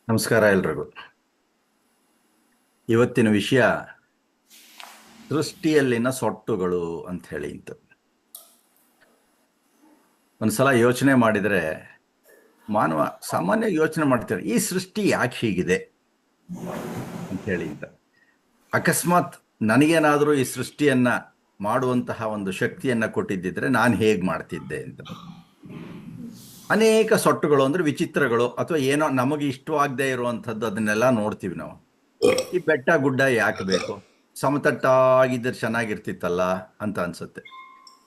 ನಮಸ್ಕಾರ ಎಲ್ರಿಗೂ. ಇವತ್ತಿನ ವಿಷಯ ಸೃಷ್ಟಿಯಲ್ಲಿನ ಸೊಟ್ಟುಗಳು ಅಂತ ಹೇಳಿ ಅಂತ ಒಂದ್ಸಲ ಯೋಚನೆ ಮಾಡಿದರೆ ಮಾನವ ಸಾಮಾನ್ಯ ಯೋಚನೆ ಮಾಡ್ತಾರೆ, ಈ ಸೃಷ್ಟಿ ಯಾಕೆ ಹೀಗಿದೆ ಅಂತ ಹೇಳಿ ಅಂತ. ಅಕಸ್ಮಾತ್ ನನಗೇನಾದರೂ ಈ ಸೃಷ್ಟಿಯನ್ನ ಮಾಡುವಂತಹ ಒಂದು ಶಕ್ತಿಯನ್ನ ಕೊಟ್ಟಿದ್ದಿದ್ರೆ ನಾನು ಹೇಗೆ ಮಾಡ್ತಿದ್ದೆ ಅಂತ. ಅನೇಕ ಸೊಟ್ಟುಗಳು ಅಂದ್ರೆ ವಿಚಿತ್ರಗಳು ಅಥವಾ ಏನೋ ನಮಗೆ ಇಷ್ಟವಾಗದೇ ಇರುವಂಥದ್ದು ಅದನ್ನೆಲ್ಲ ನೋಡ್ತೀವಿ ನಾವು. ಈ ಬೆಟ್ಟ ಗುಡ್ಡ ಯಾಕೆ ಬೇಕು, ಸಮತಟ್ಟಾಗಿದ್ದರೆ ಚೆನ್ನಾಗಿರ್ತಿತ್ತಲ್ಲ ಅಂತ ಅನ್ಸುತ್ತೆ.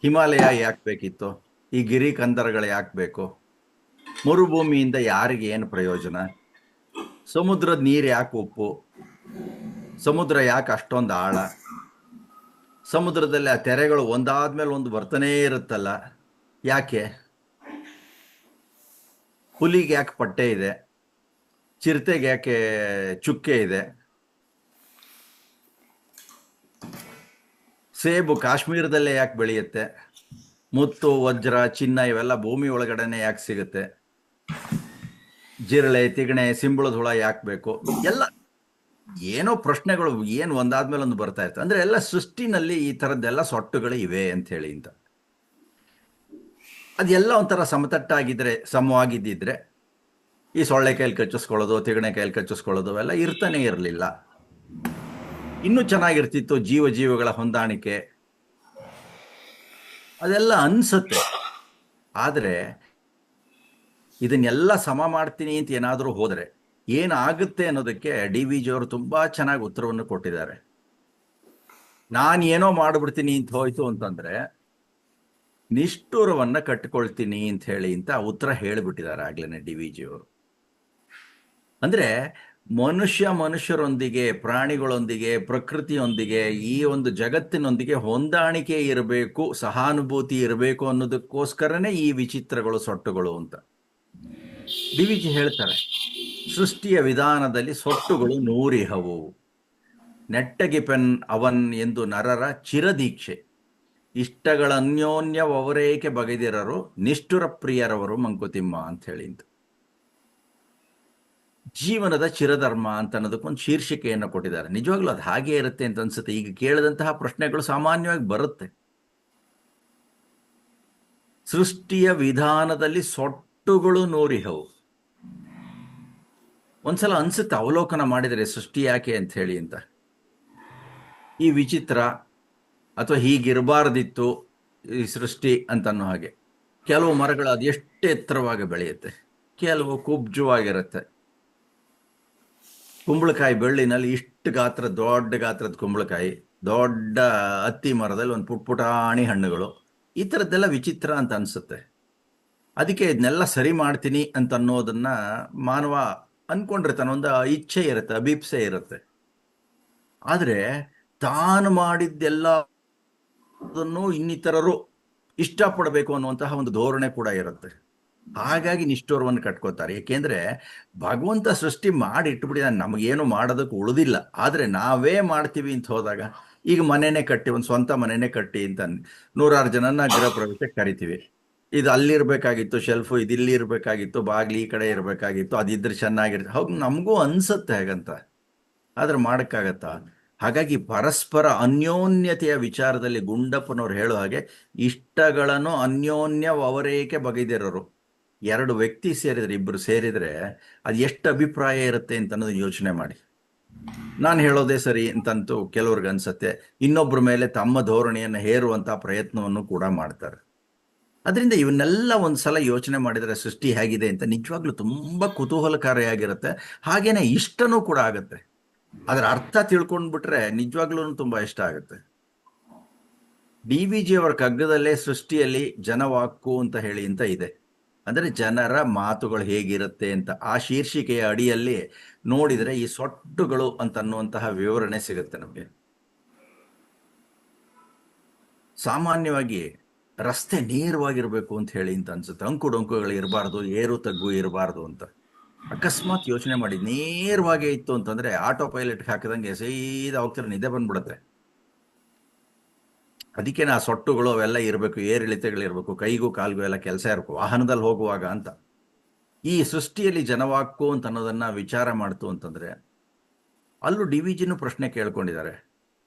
ಹಿಮಾಲಯ ಯಾಕೆ ಬೇಕಿತ್ತು, ಈ ಗಿರಿ ಕಂದರಗಳು ಯಾಕೆ ಬೇಕು, ಮರುಭೂಮಿಯಿಂದ ಯಾರಿಗೆ ಏನು ಪ್ರಯೋಜನ, ಸಮುದ್ರದ ನೀರು ಯಾಕೆ ಉಪ್ಪು, ಸಮುದ್ರ ಯಾಕೆ ಅಷ್ಟೊಂದು ಆಳ, ಸಮುದ್ರದಲ್ಲಿ ಆ ತೆರೆಗಳು ಒಂದಾದ್ಮೇಲೆ ಒಂದು ಬರ್ತಾನೇ ಇರುತ್ತಲ್ಲ ಯಾಕೆ, ಹುಲಿಗೆ ಯಾಕೆ ಪಟ್ಟೆ ಇದೆ, ಚಿರತೆಗೆ ಯಾಕೆ ಚುಕ್ಕೆ ಇದೆ, ಸೇಬು ಕಾಶ್ಮೀರದಲ್ಲೇ ಯಾಕೆ ಬೆಳೆಯುತ್ತೆ, ಮುತ್ತು ವಜ್ರ ಚಿನ್ನ ಇವೆಲ್ಲ ಭೂಮಿ ಒಳಗಡೆನೆ ಯಾಕೆ ಸಿಗುತ್ತೆ, ಜಿರಳೆ ತಿಗಣೆ ಸಿಂಬಳದ ಹುಳ ಯಾಕೆ ಬೇಕು, ಎಲ್ಲ ಏನೋ ಪ್ರಶ್ನೆಗಳು ಏನು ಒಂದಾದ್ಮೇಲೆ ಒಂದು ಬರ್ತಾ ಇರ್ತವೆ. ಅಂದ್ರೆ ಎಲ್ಲ ಸೃಷ್ಟಿನಲ್ಲಿ ಈ ತರದ್ದೆಲ್ಲ ಸೊಟ್ಟುಗಳು ಇವೆ ಅಂತ ಹೇಳಿ ಅಂತ. ಅದೆಲ್ಲ ಒಂಥರ ಸಮತಟ್ಟಾಗಿದ್ರೆ ಸಮವಾಗಿದ್ದಿದ್ರೆ ಈ ಸೊಳ್ಳೆ ಕೈಲಿ ಕಚ್ಚಿಸ್ಕೊಳ್ಳೋದು ತಿಗಣೆ ಕೈಲಿ ಕಚ್ಚಿಸ್ಕೊಳ್ಳೋದು ಅವೆಲ್ಲ ಇರ್ತಾನೆ ಇರಲಿಲ್ಲ. ಇನ್ನೂ ಚೆನ್ನಾಗಿರ್ತಿತ್ತು ಜೀವಗಳ ಹೊಂದಾಣಿಕೆ, ಅದೆಲ್ಲ ಅನ್ಸುತ್ತೆ. ಆದರೆ ಇದನ್ನೆಲ್ಲ ಸಮ ಮಾಡ್ತೀನಿ ಅಂತ ಏನಾದರೂ ಹೋದರೆ ಏನಾಗುತ್ತೆ ಅನ್ನೋದಕ್ಕೆ DVG ಅವರು ತುಂಬಾ ಚೆನ್ನಾಗಿ ಉತ್ತರವನ್ನು ಕೊಟ್ಟಿದ್ದಾರೆ. ನಾನು ಏನೋ ಮಾಡ್ಬಿಡ್ತೀನಿ ಅಂತ ಹೋಯ್ತು ಅಂತಂದ್ರೆ ನಿಷ್ಠುರವನ್ನ ಕಟ್ಟಿಕೊಳ್ತೀನಿ ಅಂತ ಹೇಳಿ ಅಂತ ಉತ್ತರ ಹೇಳಿಬಿಟ್ಟಿದ್ದಾರೆ ಆಗ್ಲೇನೆ DVG ಅವರು. ಅಂದ್ರೆ ಮನುಷ್ಯರೊಂದಿಗೆ, ಪ್ರಾಣಿಗಳೊಂದಿಗೆ, ಪ್ರಕೃತಿಯೊಂದಿಗೆ, ಈ ಒಂದು ಜಗತ್ತಿನೊಂದಿಗೆ ಹೊಂದಾಣಿಕೆ ಇರಬೇಕು, ಸಹಾನುಭೂತಿ ಇರಬೇಕು ಅನ್ನೋದಕ್ಕೋಸ್ಕರನೇ ಈ ವಿಚಿತ್ರಗಳು ಸೊಟ್ಟುಗಳು ಅಂತ DVG ಹೇಳ್ತಾರೆ. ಸೃಷ್ಟಿಯ ವಿಧಾನದಲ್ಲಿ ಸೊಟ್ಟುಗಳು ನೂರಿಹವು, ನೆಟ್ಟಗಿಪೆನ್ ಅವನ್ ಎಂದು ನರರ ಚಿರದೀಕ್ಷೆ, ಇಷ್ಟಗಳ ಅನ್ಯೋನ್ಯವರೇಕೆ ಬಗೆದಿರರು, ನಿಷ್ಠುರ ಪ್ರಿಯರವರು ಮಂಕುತಿಮ್ಮ ಅಂತ ಹೇಳಿ. ಜೀವನದ ಚಿರಧರ್ಮ ಅಂತ ಅನ್ನೋದಕ್ಕೊಂದು ಶೀರ್ಷಿಕೆಯನ್ನು ಕೊಟ್ಟಿದ್ದಾರೆ. ನಿಜವಾಗ್ಲೂ ಅದು ಹಾಗೆ ಇರುತ್ತೆ ಅಂತ ಅನ್ಸುತ್ತೆ. ಈಗ ಕೇಳಿದಂತಹ ಪ್ರಶ್ನೆಗಳು ಸಾಮಾನ್ಯವಾಗಿ ಬರುತ್ತೆ. ಸೃಷ್ಟಿಯ ವಿಧಾನದಲ್ಲಿ ಸೊಟ್ಟುಗಳು ನೂರಿಹವು. ಒಂದ್ಸಲ ಅನ್ಸುತ್ತೆ ಅವಲೋಕನ ಮಾಡಿದರೆ ಸೃಷ್ಟಿ ಯಾಕೆ ಅಂತ ಹೇಳಿ ಅಂತ. ಈ ವಿಚಿತ್ರ ಅಥವಾ ಹೀಗಿರಬಾರ್ದಿತ್ತು ಈ ಸೃಷ್ಟಿ ಅಂತನ್ನೋ ಹಾಗೆ. ಕೆಲವು ಮರಗಳು ಅದೆಷ್ಟು ಎತ್ತರವಾಗಿ ಬೆಳೆಯುತ್ತೆ, ಕೆಲವು ಕುಬ್ಜವಾಗಿರುತ್ತೆ. ಕುಂಬಳಕಾಯಿ ಬೆಳ್ಳಿನಲ್ಲಿ ಇಷ್ಟು ದೊಡ್ಡ ಗಾತ್ರದ ಕುಂಬಳಕಾಯಿ, ದೊಡ್ಡ ಹತ್ತಿ ಮರದಲ್ಲಿ ಒಂದು ಪುಟಾಣಿ ಹಣ್ಣುಗಳು, ಈ ಥರದ್ದೆಲ್ಲ ವಿಚಿತ್ರ ಅಂತ ಅನ್ಸುತ್ತೆ. ಅದಕ್ಕೆ ಇದನ್ನೆಲ್ಲ ಸರಿ ಮಾಡ್ತೀನಿ ಅಂತ ಅನ್ನೋದನ್ನ ಮಾನವ ಅನ್ಕೊಂಡಿರ್ತಾನೆ, ಒಂದು ಇಚ್ಛೆ ಇರುತ್ತೆ, ಅಭಿಪ್ಸೆ ಇರುತ್ತೆ. ಆದರೆ ತಾನು ಮಾಡಿದ್ದೆಲ್ಲದನ್ನು ಇನ್ನಿತರರು ಇಷ್ಟಪಡಬೇಕು ಅನ್ನುವಂತಹ ಒಂದು ಧೋರಣೆ ಕೂಡ ಇರುತ್ತೆ. ಹಾಗಾಗಿ ನಿಷ್ಠುರವನ್ನು ಕಟ್ಕೋತಾರೆ. ಏಕೆಂದ್ರೆ ಭಗವಂತ ಸೃಷ್ಟಿ ಮಾಡಿ ಇಟ್ಬಿಟ್ಟಿದ್ದಾನೆ, ನಮಗೇನು ಮಾಡೋದಕ್ಕೆ ಉಳಿದಿಲ್ಲ. ಆದರೆ ನಾವೇ ಮಾಡ್ತೀವಿ ಅಂತ ಹೋದಾಗ, ಈಗ ಮನೆನೇ ಕಟ್ಟಿ, ಒಂದು ಸ್ವಂತ ಮನೆನೇ ಕಟ್ಟಿ ಅಂತ 100 ಜನನ ಗೃಹ ಪ್ರವೇಶಕ್ಕೆ ಕರಿತೀವಿ. ಇದು ಅಲ್ಲಿರ್ಬೇಕಾಗಿತ್ತು ಶೆಲ್ಫು, ಇದಿಲ್ಲಿ ಇರಬೇಕಾಗಿತ್ತು, ಬಾಗ್ಲಿ ಈ ಕಡೆ ಇರಬೇಕಾಗಿತ್ತು, ಅದಿದ್ರೆ ಚೆನ್ನಾಗಿರುತ್ತೆ. ಹೌದು, ನಮಗೂ ಅನ್ಸುತ್ತೆ ಹಾಗಂತ. ಆದ್ರೆ ಮಾಡೋಕ್ಕಾಗತ್ತಾ? ಹಾಗಾಗಿ ಪರಸ್ಪರ ಅನ್ಯೋನ್ಯತೆಯ ವಿಚಾರದಲ್ಲಿ ಗುಂಡಪ್ಪನವ್ರು ಹೇಳೋ ಹಾಗೆ, ಇಷ್ಟಗಳನ್ನು ಅನ್ಯೋನ್ಯವರೇಕೆ ಬಗೆದಿರೋರು. ಎರಡು ವ್ಯಕ್ತಿ ಸೇರಿದ್ರೆ, ಇಬ್ಬರು ಸೇರಿದ್ರೆ ಅದು ಎಷ್ಟು ಅಭಿಪ್ರಾಯ ಇರುತ್ತೆ ಅಂತ ಅನ್ನೋದು ಯೋಚನೆ ಮಾಡಿ. ನಾನು ಹೇಳೋದೇ ಸರಿ ಅಂತಂತೂ ಕೆಲವ್ರಿಗೆ ಅನ್ಸತ್ತೆ, ಇನ್ನೊಬ್ಬರ ಮೇಲೆ ತಮ್ಮ ಧೋರಣೆಯನ್ನು ಹೇರುವಂತಹ ಪ್ರಯತ್ನವನ್ನು ಕೂಡ ಮಾಡ್ತಾರೆ. ಅದರಿಂದ ಇವನ್ನೆಲ್ಲ ಒಂದ್ಸಲ ಯೋಚನೆ ಮಾಡಿದರೆ ಸೃಷ್ಟಿ ಹೇಗಿದೆ ಅಂತ ನಿಜವಾಗ್ಲೂ ತುಂಬಾ ಕುತೂಹಲಕಾರಿಯಾಗಿರುತ್ತೆ. ಹಾಗೇನೆ ಇಷ್ಟನೂ ಕೂಡ ಆಗುತ್ತೆ. ಅದರ ಅರ್ಥ ತಿಳ್ಕೊಂಡ್ಬಿಟ್ರೆ ನಿಜವಾಗ್ಲೂ ತುಂಬಾ ಇಷ್ಟ ಆಗುತ್ತೆ. DVG ಅವರ ಕಗ್ಗದಲ್ಲೇ ಸೃಷ್ಟಿಯಲ್ಲಿ ಜನವಾಕ್ಕು ಅಂತ ಹೇಳಿ ಅಂತ ಇದೆ. ಅಂದ್ರೆ ಜನರ ಮಾತುಗಳು ಹೇಗಿರುತ್ತೆ ಅಂತ ಆ ಶೀರ್ಷಿಕೆಯ ಅಡಿಯಲ್ಲಿ ನೋಡಿದರೆ ಈ ಸೊಟ್ಟುಗಳು ಅಂತನ್ನುವಂತಹ ವಿವರಣೆ ಸಿಗುತ್ತೆ ನಮಗೆ. ಸಾಮಾನ್ಯವಾಗಿ ರಸ್ತೆ ನೇರವಾಗಿರ್ಬೇಕು ಅಂತ ಹೇಳಿ ಅಂತ ಅನ್ಸುತ್ತೆ, ಅಂಕುಡೊಂಕುಗಳು ಇರಬಾರ್ದು, ಏರು ತಗ್ಗು ಇರಬಾರ್ದು ಅಂತ. ಅಕಸ್ಮಾತ್ ಯೋಚನೆ ಮಾಡಿ ನೇರವಾಗೇ ಇತ್ತು ಅಂತಂದ್ರೆ ಆಟೋ ಪೈಲಟ್ ಹಾಕಿದಂಗೆ ಸೀದಾ ಹೋಗ್ತಾರೆ, ನಿದ್ದೆ ಬಂದ್ಬಿಡುತ್ತೆ. ಅದಕ್ಕೆ ನಾ ಸೊಟ್ಟುಗಳು ಅವೆಲ್ಲ ಇರಬೇಕು, ಏರಿಳಿತಗಳಿರ್ಬೇಕು, ಕೈಗೂ ಕಾಲ್ಗೂ ಎಲ್ಲ ಕೆಲಸ ಇರಬೇಕು ವಾಹನದಲ್ಲಿ ಹೋಗುವಾಗ ಅಂತ. ಈ ಸೃಷ್ಟಿಯಲ್ಲಿ ಜನವಾಕು ಅಂತ ಅನ್ನೋದನ್ನ ವಿಚಾರ ಮಾಡ್ತು ಅಂತಂದ್ರೆ ಅಲ್ಲೂ ಡಿ ವಿ ಜಿನೂ ಪ್ರಶ್ನೆ ಕೇಳ್ಕೊಂಡಿದ್ದಾರೆ.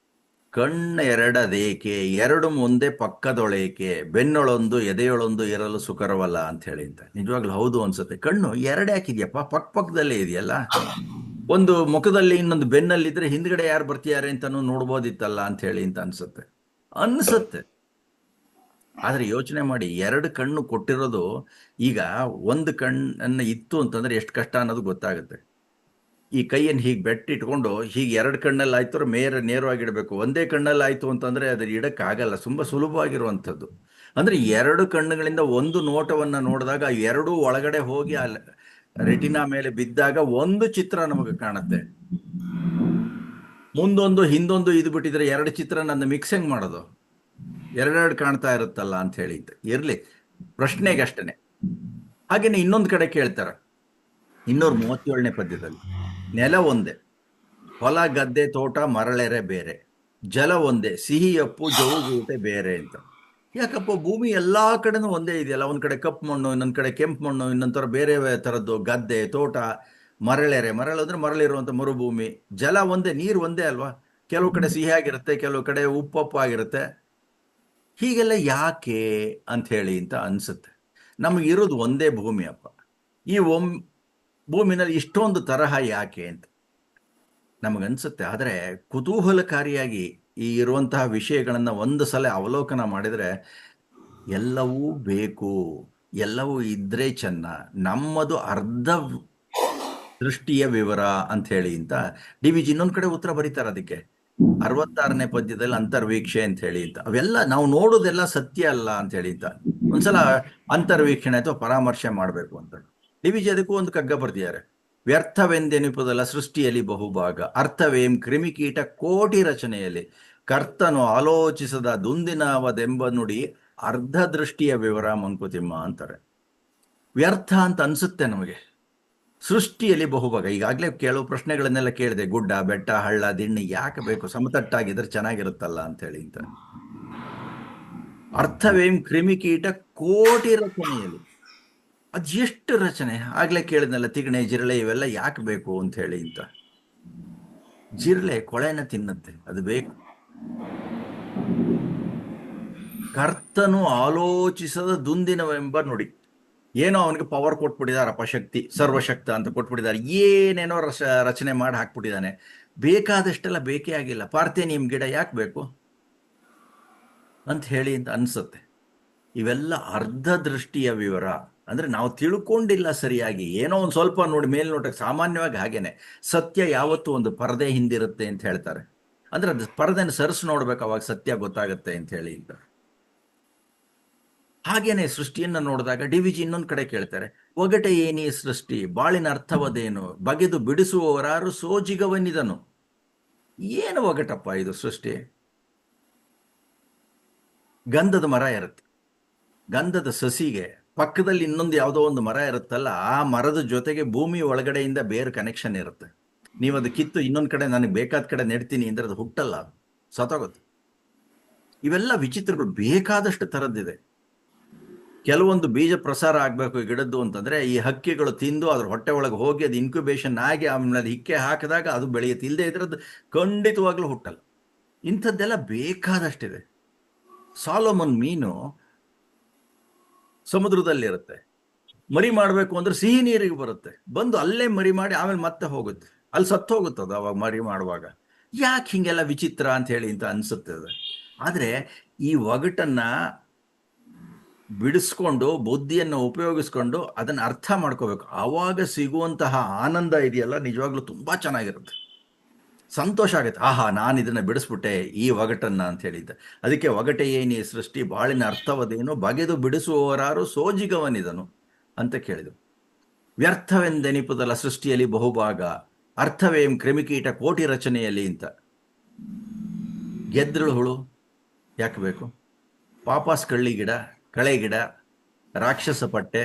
ಕಣ್ಣು ಎರಡದೇಕೆ, ಎರಡು ಮುಂದೆ ಪಕ್ಕದೊಳೇಕೆ, ಬೆನ್ನೊಳೊಂದು ಎದೆಯೊಳೊಂದು ಇರಲು ಸುಕರವಲ್ಲ ಅಂತ ಹೇಳಿ ಅಂತ. ನಿಜವಾಗ್ಲೂ ಹೌದು ಅನ್ಸುತ್ತೆ. ಕಣ್ಣು ಎರಡು ಯಾಕಿದ್ಯಪ್ಪ, ಪಕ್ಕದಲ್ಲೇ ಇದೆಯಲ್ಲ. ಒಂದು ಮುಖದಲ್ಲಿ ಇನ್ನೊಂದು ಬೆನ್ನಲ್ಲಿದ್ರೆ ಹಿಂದ್ಗಡೆ ಯಾರು ಬರ್ತಿದ್ದಾರೆ ಅಂತಾನು ನೋಡ್ಬೋದಿತ್ತಲ್ಲ ಅಂತ ಹೇಳಿ ಅಂತ ಅನ್ಸುತ್ತೆ. ಆದ್ರೆ ಯೋಚನೆ ಮಾಡಿ, ಎರಡು ಕಣ್ಣು ಕೊಟ್ಟಿರೋದು, ಈಗ ಒಂದು ಕಣ್ಣನ್ನು ಇತ್ತು ಅಂತಂದ್ರೆ ಎಷ್ಟು ಕಷ್ಟ ಅನ್ನೋದು ಗೊತ್ತಾಗುತ್ತೆ. ಈ ಕೈಯನ್ನು ಹೀಗೆ ಬೆಟ್ಟಿಟ್ಕೊಂಡು ಹೀಗೆ ಎರಡು ಕಣ್ಣಲ್ಲಿ ಆಯ್ತು ನೇರವಾಗಿಡಬೇಕು. ಒಂದೇ ಕಣ್ಣಲ್ಲಿ ಆಯ್ತು ಅಂತಂದ್ರೆ ಅದ್ರ ಇಡಕ್ಕಾಗಲ್ಲ. ತುಂಬಾ ಸುಲಭವಾಗಿರುವಂಥದ್ದು. ಅಂದ್ರೆ ಎರಡು ಕಣ್ಣುಗಳಿಂದ ಒಂದು ನೋಟವನ್ನ ನೋಡಿದಾಗ ಎರಡೂ ಒಳಗಡೆ ಹೋಗಿ ಆ ರೆಟಿನಾ ಮೇಲೆ ಬಿದ್ದಾಗ ಒಂದು ಚಿತ್ರ ನಮಗೆ ಕಾಣುತ್ತೆ. ಮುಂದೊಂದು ಹಿಂದೊಂದು ಇದು ಬಿಟ್ಟಿದ್ರೆ ಎರಡು ಚಿತ್ರ ನನ್ನ ಮಿಕ್ಸ್ ಹೆಂಗ್ ಮಾಡೋದು? ಎರಡೆರಡು ಕಾಣ್ತಾ ಇರುತ್ತಲ್ಲ ಅಂತ ಹೇಳಿ ಇರ್ಲಿ, ಪ್ರಶ್ನೆಗೆ ಅಷ್ಟೇನೆ. ಹಾಗೇನೆ ಇನ್ನೊಂದು ಕಡೆ ಕೇಳ್ತಾರೆ 237ನೇ ಪದ್ಯದಲ್ಲಿ, ನೆಲ ಒಂದೇ, ಹೊಲ ಗದ್ದೆ ತೋಟ ಮರಳೆರೆ ಬೇರೆ, ಜಲ ಒಂದೇ, ಸಿಹಿಯಪ್ಪು ಜವುಗೂಟೆ ಬೇರೆ ಅಂತ. ಯಾಕಪ್ಪ, ಭೂಮಿ ಎಲ್ಲಾ ಕಡೆನೂ ಒಂದೇ ಇದೆಯಲ್ಲ. ಒಂದ್ ಕಡೆ ಕಪ್ಪು ಮಣ್ಣು, ಇನ್ನೊಂದ್ ಕಡೆ ಕೆಂಪು ಮಣ್ಣು, ಇನ್ನೊಂದ್ ತರ ಬೇರೆ ತರದ್ದು ಗದ್ದೆ ತೋಟ, ಮರಳೆರೆ, ಮರಳು ಮರಳಿರುವಂತ ಮರುಭೂಮಿ, ಜಲ ಒಂದೇ, ನೀರು ಒಂದೇ ಅಲ್ವಾ. ಕೆಲವು ಕಡೆ ಸಿಹಿಯಾಗಿರುತ್ತೆ, ಕೆಲವು ಕಡೆ ಉಪ್ಪಪ್ಪಾಗಿರುತ್ತೆ. ಹೀಗೆಲ್ಲ ಯಾಕೆ ಅಂತ ಹೇಳಿ ಅಂತ ಅನ್ಸುತ್ತೆ. ನಮಗಿರೋದು ಒಂದೇ ಭೂಮಿ ಅಪ್ಪ. ಈ ಭೂಮಿನಲ್ಲಿ ಇಷ್ಟೊಂದು ತರಹ ಯಾಕೆ ಅಂತ ನಮಗನ್ಸುತ್ತೆ. ಆದರೆ ಕುತೂಹಲಕಾರಿಯಾಗಿ ಈ ಇರುವಂತಹ ವಿಷಯಗಳನ್ನ ಒಂದು ಸಲ ಅವಲೋಕನ ಮಾಡಿದರೆ ಎಲ್ಲವೂ ಬೇಕು, ಎಲ್ಲವೂ ಇದ್ರೆ ಚೆನ್ನ, ನಮ್ಮದು ಅರ್ಧ ದೃಷ್ಟಿಯ ವಿವರ ಅಂತ ಹೇಳಿ ಅಂತ ಡಿ ವಿ ಜಿ ಇನ್ನೊಂದು ಕಡೆ ಉತ್ತರ ಬರೀತಾರೆ ಅದಕ್ಕೆ 66ನೇ ಪದ್ಯದಲ್ಲಿ ಅಂತರ್ವೀಕ್ಷೆ ಅಂತ ಹೇಳಿ ಅಂತ. ಅವೆಲ್ಲ ನಾವು ನೋಡೋದೆಲ್ಲ ಸತ್ಯ ಅಲ್ಲ ಅಂತ ಹೇಳಿ ಅಂತ ಒಂದ್ಸಲ ಅಂತರ್ವೀಕ್ಷಣೆ ಅಥವಾ ಪರಾಮರ್ಶೆ ಮಾಡಬೇಕು ಅಂತ ಡಿ ವಿ ಜಿ ಅದಕ್ಕೂ ಒಂದು ಕಗ್ಗ ಬರ್ದಿದ್ದಾರೆ. ವ್ಯರ್ಥವೆಂದೆನಿಪುದಲ್ಲ ಸೃಷ್ಟಿಯಲ್ಲಿ ಬಹುಭಾಗ, ಅರ್ಥವೇಂ ಕ್ರಿಮಿಕೀಟ ಕೋಟಿ ರಚನೆಯಲ್ಲಿ, ಕರ್ತನು ಆಲೋಚಿಸದ ದುಂದಿನವದೆಂಬ ನುಡಿ, ಅರ್ಧ ದೃಷ್ಟಿಯ ವಿವರ ಮಂಕುತಿಮ್ಮ ಅಂತಾರೆ. ವ್ಯರ್ಥ ಅಂತ ಅನ್ಸುತ್ತೆ ನಮಗೆ. ಸೃಷ್ಟಿಯಲ್ಲಿ ಬಹುಭಾಗ, ಈಗಾಗಲೇ ಕೆಲವು ಪ್ರಶ್ನೆಗಳನ್ನೆಲ್ಲ ಕೇಳಿದೆ. ಗುಡ್ಡ ಬೆಟ್ಟ ಹಳ್ಳ ದಿಣ್ಣಿ ಯಾಕೆ ಬೇಕು, ಸಮತಟ್ಟಾಗಿದ್ರೆ ಚೆನ್ನಾಗಿರುತ್ತಲ್ಲ ಅಂತ ಹೇಳಿ ಅಂತ. ಅರ್ಥವೇಂ ಕ್ರಿಮಿಕೀಟ ಕೋಟಿ ರಚನೆಯಲ್ಲಿ, ಎಷ್ಟು ರಚನೆ. ಆಗ್ಲೇ ಕೇಳಿದ್ನಲ್ಲ, ತಿಗಣೆ ಜಿರಳೆ ಇವೆಲ್ಲ ಯಾಕೆ ಬೇಕು ಅಂತ ಹೇಳಿ ಅಂತ. ಜಿರಳೆ ಕೊಳೆನ ತಿನ್ನುತ್ತೆ, ಅದು ಬೇಕು. ಕರ್ತನು ಆಲೋಚಿಸದ ದುಂದಿನವೆಂಬ ನುಡಿ, ಏನೋ ಅವನಿಗೆ ಪವರ್ ಕೊಟ್ಬಿಟ್ಟಿದಾರಪ್ಪ, ಶಕ್ತಿ, ಸರ್ವಶಕ್ತ ಅಂತ ಕೊಟ್ಬಿಟ್ಟಿದ್ದಾರೆ. ಏನೇನೋ ರಚನೆ ಮಾಡಿ ಹಾಕ್ಬಿಟ್ಟಿದ್ದಾನೆ. ಬೇಕಾದಷ್ಟೆಲ್ಲ ಬೇಕೇ ಆಗಿಲ್ಲ. ಪಾರ್ಥೇನಿಯಂ ಗಿಡ ಯಾಕೆ ಬೇಕು ಅಂತ ಹೇಳಿ ಅಂತ ಅನ್ಸುತ್ತೆ. ಇವೆಲ್ಲ ಅರ್ಧ ದೃಷ್ಟಿಯ ವಿವರ. ಅಂದ್ರೆ ನಾವು ತಿಳ್ಕೊಂಡಿಲ್ಲ ಸರಿಯಾಗಿ, ಏನೋ ಒಂದು ಸ್ವಲ್ಪ ನೋಡಿ ಮೇಲ್ನೋಟಕ್ಕೆ. ಸಾಮಾನ್ಯವಾಗಿ ಹಾಗೇನೆ ಸತ್ಯ ಯಾವತ್ತೂ ಒಂದು ಪರದೆ ಹಿಂದಿರುತ್ತೆ ಅಂತ ಹೇಳ್ತಾರೆ. ಅಂದ್ರೆ ಅದು ಪರದೆನ ಸರಿಸಿ ನೋಡ್ಬೇಕು, ಅವಾಗ ಸತ್ಯ ಗೊತ್ತಾಗುತ್ತೆ ಅಂತ ಹೇಳಿ ಅಂತ. ಹಾಗೇನೆ ಸೃಷ್ಟಿಯನ್ನ ನೋಡಿದಾಗ ಡಿ ವಿ ಜಿ ಇನ್ನೊಂದು ಕಡೆ ಕೇಳ್ತಾರೆ, ಒಗಟೆ ಏನಿ ಸೃಷ್ಟಿ, ಬಾಳಿನ ಅರ್ಥವದೇನು, ಬಗೆದು ಬಿಡಿಸುವವರಾರು ಸೋಜಿಗವನಿದನು. ಏನು ಒಗಟಪ್ಪ ಇದು ಸೃಷ್ಟಿ? ಗಂಧದ ಮರ ಇರುತ್ತೆ, ಗಂಧದ ಸಸಿಗೆ ಪಕ್ಕದಲ್ಲಿ ಇನ್ನೊಂದು ಯಾವುದೋ ಒಂದು ಮರ ಇರುತ್ತಲ್ಲ, ಆ ಮರದ ಜೊತೆಗೆ ಭೂಮಿ ಒಳಗಡೆಯಿಂದ ಬೇರೆ ಕನೆಕ್ಷನ್ ಇರುತ್ತೆ. ನೀವು ಅದು ಕಿತ್ತು ಇನ್ನೊಂದು ಕಡೆ ನನಗೆ ಬೇಕಾದ ಕಡೆ ನೆಡ್ತೀನಿ ಅಂದ್ರೆ ಅದು ಹುಟ್ಟಲ್ಲ, ಸತ್ತೋಗುತ್ತೆ. ಇವೆಲ್ಲ ವಿಚಿತ್ರಗಳು ಬೇಕಾದಷ್ಟು ಥರದ್ದಿದೆ. ಕೆಲವೊಂದು ಬೀಜ ಪ್ರಸಾರ ಆಗಬೇಕು ಗಿಡದ್ದು ಅಂತಂದ್ರೆ ಈ ಹಕ್ಕಿಗಳು ತಿಂದು ಅದ್ರ ಹೊಟ್ಟೆ ಒಳಗೆ ಹೋಗಿ ಅದು ಇನ್ಕ್ಯುಬೇಷನ್ ಆಗಿ ಆಮೇಲೆ ಹಿಕ್ಕೆ ಹಾಕಿದಾಗ ಅದು ಬೆಳೆಯುತ್ತೆ. ಇಲ್ಲದೆ ಇದ್ರದ್ದು ಖಂಡಿತವಾಗ್ಲೂ ಹುಟ್ಟಲ್ಲ. ಇಂಥದ್ದೆಲ್ಲ ಬೇಕಾದಷ್ಟಿದೆ. ಸಾಲೋಮನ್ ಮೀನು ಸಮುದ್ರದಲ್ಲಿರುತ್ತೆ, ಮರಿ ಮಾಡಬೇಕು ಅಂದ್ರೆ ಸಿಹಿ ನೀರಿಗೆ ಬರುತ್ತೆ, ಬಂದು ಅಲ್ಲೇ ಮರಿ ಮಾಡಿ ಆಮೇಲೆ ಮತ್ತೆ ಹೋಗುತ್ತೆ, ಅಲ್ಲಿ ಸತ್ತು ಹೋಗುತ್ತದೆ ಅವಾಗ ಮರಿ ಮಾಡುವಾಗ. ಯಾಕೆ ಹಿಂಗೆಲ್ಲ ವಿಚಿತ್ರ ಅಂತ ಹೇಳಿ ಅಂತ ಅನ್ಸುತ್ತದೆ. ಆದ್ರೆ ಈ ಒಗಟನ್ನ ಬಿಡಿಸ್ಕೊಂಡು ಬುದ್ಧಿಯನ್ನು ಉಪಯೋಗಿಸ್ಕೊಂಡು ಅದನ್ನ ಅರ್ಥ ಮಾಡ್ಕೋಬೇಕು. ಆವಾಗ ಸಿಗುವಂತಹ ಆನಂದ ಇದೆಯಲ್ಲ, ನಿಜವಾಗ್ಲೂ ತುಂಬಾ ಚೆನ್ನಾಗಿರುತ್ತೆ, ಸಂತೋಷ ಆಗುತ್ತೆ. ಆಹಾ, ನಾನು ಇದನ್ನ ಬಿಡಿಸ್ಬಿಟ್ಟೆ ಈ ಒಗಟನ್ನ ಅಂತ ಹೇಳಿದ್ದೆ. ಅದಕ್ಕೆ ಒಗಟೆ ಏನಿ ಸೃಷ್ಟಿ, ಬಾಳಿನ ಅರ್ಥವದೇನು, ಬಗೆದು ಬಿಡಿಸುವವರಾರು ಸೋಜಿಗವನಿದನು ಅಂತ ಕೇಳಿದರು. ವ್ಯರ್ಥವೆಂದೆನಿಪುದಲ್ಲ ಸೃಷ್ಟಿಯಲ್ಲಿ ಬಹುಭಾಗ, ಅರ್ಥವೇಂ ಕ್ರಿಮಿಕೀಟ ಕೋಟಿ ರಚನೆಯಲ್ಲಿ ಅಂತ. ಗೆದ್ರಳು ಹುಳು ಯಾಕೆ ಬೇಕು, ಪಾಪಾಸ್ ಕಳ್ಳಿ ಗಿಡ, ಕಳೆ ಗಿಡ, ರಾಕ್ಷಸ ಪಟ್ಟೆ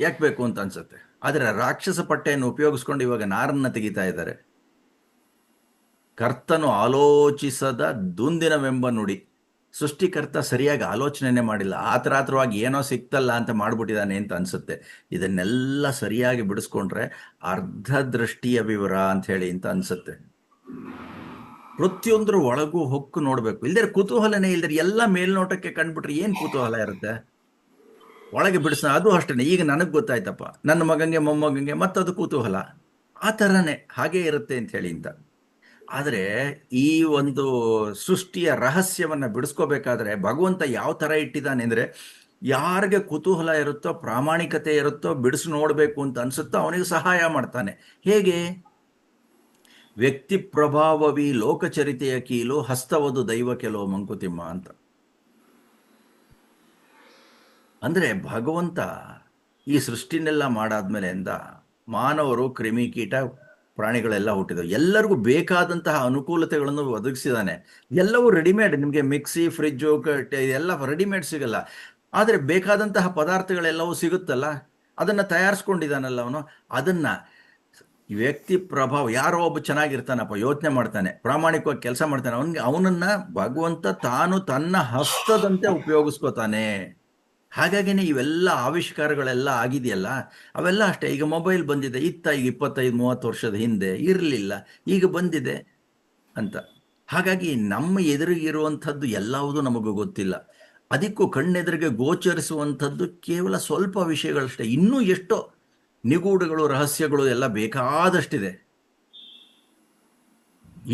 ಯಾಕೆ ಬೇಕು ಅಂತ ಅನ್ಸುತ್ತೆ. ಆದರೆ ರಾಕ್ಷಸ ಪಟ್ಟೆಯನ್ನು ಉಪಯೋಗಿಸ್ಕೊಂಡು ಇವಾಗ ನಾರನ್ನ ತೆಗಿತಾ ಇದ್ದಾರೆ. ಕರ್ತನು ಆಲೋಚಿಸದ ದುಂದಿನವೆಂಬ ನುಡಿ, ಸೃಷ್ಟಿಕರ್ತ ಸರಿಯಾಗಿ ಆಲೋಚನೆನೇ ಮಾಡಿಲ್ಲ, ಆತರಾತ್ರವಾಗಿ ಏನೋ ಸಿಕ್ತಲ್ಲ ಅಂತ ಮಾಡ್ಬಿಟ್ಟಿದ್ದಾನೆ ಅಂತ ಅನ್ಸುತ್ತೆ. ಇದನ್ನೆಲ್ಲ ಸರಿಯಾಗಿ ಬಿಡಿಸ್ಕೊಂಡ್ರೆ ಅರ್ಧ ದೃಷ್ಟಿಯ ವಿವರ ಅಂತ ಹೇಳಿ ಅಂತ ಅನ್ಸುತ್ತೆ. ಪ್ರತಿಯೊಂದ್ರ ಒಳಗೂ ಹೊಕ್ಕು ನೋಡ್ಬೇಕು, ಇಲ್ದೇ ಕುತೂಹಲನೇ ಇಲ್ದ್ರೆ ಎಲ್ಲ ಮೇಲ್ನೋಟಕ್ಕೆ ಕಂಡ್ಬಿಟ್ರೆ ಏನ್ ಕುತೂಹಲ ಇರುತ್ತೆ? ಒಳಗೆ ಬಿಡಿಸ ಅದು ಅಷ್ಟೇ. ಈಗ ನನಗೆ ಗೊತ್ತಾಯ್ತಪ್ಪ, ನನ್ನ ಮಗಂಗೆ ಮೊಮ್ಮಗಂಗೆ ಮತ್ತದು ಕುತೂಹಲ, ಆ ಥರನೇ ಹಾಗೇ ಇರುತ್ತೆ ಅಂತ ಹೇಳಿ ಅಂತ. ಆದರೆ ಈ ಒಂದು ಸೃಷ್ಟಿಯ ರಹಸ್ಯವನ್ನ ಬಿಡಿಸ್ಕೋಬೇಕಾದ್ರೆ ಭಗವಂತ ಯಾವ ಥರ ಇಟ್ಟಿದ್ದಾನೆ ಅಂದರೆ, ಯಾರಿಗೆ ಕುತೂಹಲ ಇರುತ್ತೋ, ಪ್ರಾಮಾಣಿಕತೆ ಇರುತ್ತೋ, ಬಿಡಿಸಿ ನೋಡಬೇಕು ಅಂತ ಅನ್ಸುತ್ತೋ ಅವನಿಗೆ ಸಹಾಯ ಮಾಡ್ತಾನೆ. ಹೇಗೆ? ವ್ಯಕ್ತಿ ಪ್ರಭಾವವಿ ಲೋಕಚರಿತೆಯ ಕೀಲು, ಹಸ್ತವದು ದೈವ ಕೆಲವು ಮಂಕುತಿಮ್ಮ ಅಂತ. ಅಂದರೆ ಭಗವಂತ ಈ ಸೃಷ್ಟಿನೆಲ್ಲ ಮಾಡಾದ್ಮೇಲೆ ಮಾನವರು, ಕ್ರಿಮಿಕೀಟ, ಪ್ರಾಣಿಗಳೆಲ್ಲ ಹುಟ್ಟಿದವು. ಎಲ್ಲರಿಗೂ ಬೇಕಾದಂತಹ ಅನುಕೂಲತೆಗಳನ್ನು ಒದಗಿಸಿದಾನೆ. ಎಲ್ಲವೂ ರೆಡಿಮೇಡ್. ನಿಮಗೆ ಮಿಕ್ಸಿ, ಫ್ರಿಜ್ಜು ಎಲ್ಲ ರೆಡಿಮೇಡ್ ಸಿಗಲ್ಲ, ಆದರೆ ಬೇಕಾದಂತಹ ಪದಾರ್ಥಗಳೆಲ್ಲವೂ ಸಿಗುತ್ತಲ್ಲ, ಅದನ್ನು ತಯಾರಿಸ್ಕೊಂಡಿದ್ದಾನಲ್ಲ ಅವನು. ಅದನ್ನು ವ್ಯಕ್ತಿ ಪ್ರಭಾವ, ಯಾರೋ ಒಬ್ಬ ಚೆನ್ನಾಗಿರ್ತಾನಪ್ಪ, ಯೋಚನೆ ಮಾಡ್ತಾನೆ, ಪ್ರಾಮಾಣಿಕವಾಗಿ ಕೆಲಸ ಮಾಡ್ತಾನೆ, ಅವನನ್ನ ಭಗವಂತ ತಾನು ತನ್ನ ಹಸ್ತದಂತೆ ಉಪಯೋಗಿಸ್ಕೋತಾನೆ. ಹಾಗಾಗಿನೇ ಇವೆಲ್ಲ ಆವಿಷ್ಕಾರಗಳೆಲ್ಲ ಆಗಿದೆಯಲ್ಲ, ಅವೆಲ್ಲ ಅಷ್ಟೇ. ಈಗ ಮೊಬೈಲ್ ಬಂದಿದೆ, ಈಗ 25-30 ವರ್ಷದ ಹಿಂದೆ ಇರಲಿಲ್ಲ, ಈಗ ಬಂದಿದೆ ಅಂತ. ಹಾಗಾಗಿ ನಮ್ಮ ಎದುರಿಗಿರುವಂಥದ್ದು ಎಲ್ಲವುದೂ ನಮಗೂ ಗೊತ್ತಿಲ್ಲ. ಅದಕ್ಕೂ ಕಣ್ಣೆದುರಿಗೆ ಗೋಚರಿಸುವಂಥದ್ದು ಕೇವಲ ಸ್ವಲ್ಪ ವಿಷಯಗಳಷ್ಟೇ. ಇನ್ನೂ ಎಷ್ಟೋ ನಿಗೂಢಗಳು, ರಹಸ್ಯಗಳು ಎಲ್ಲ ಬೇಕಾದಷ್ಟಿದೆ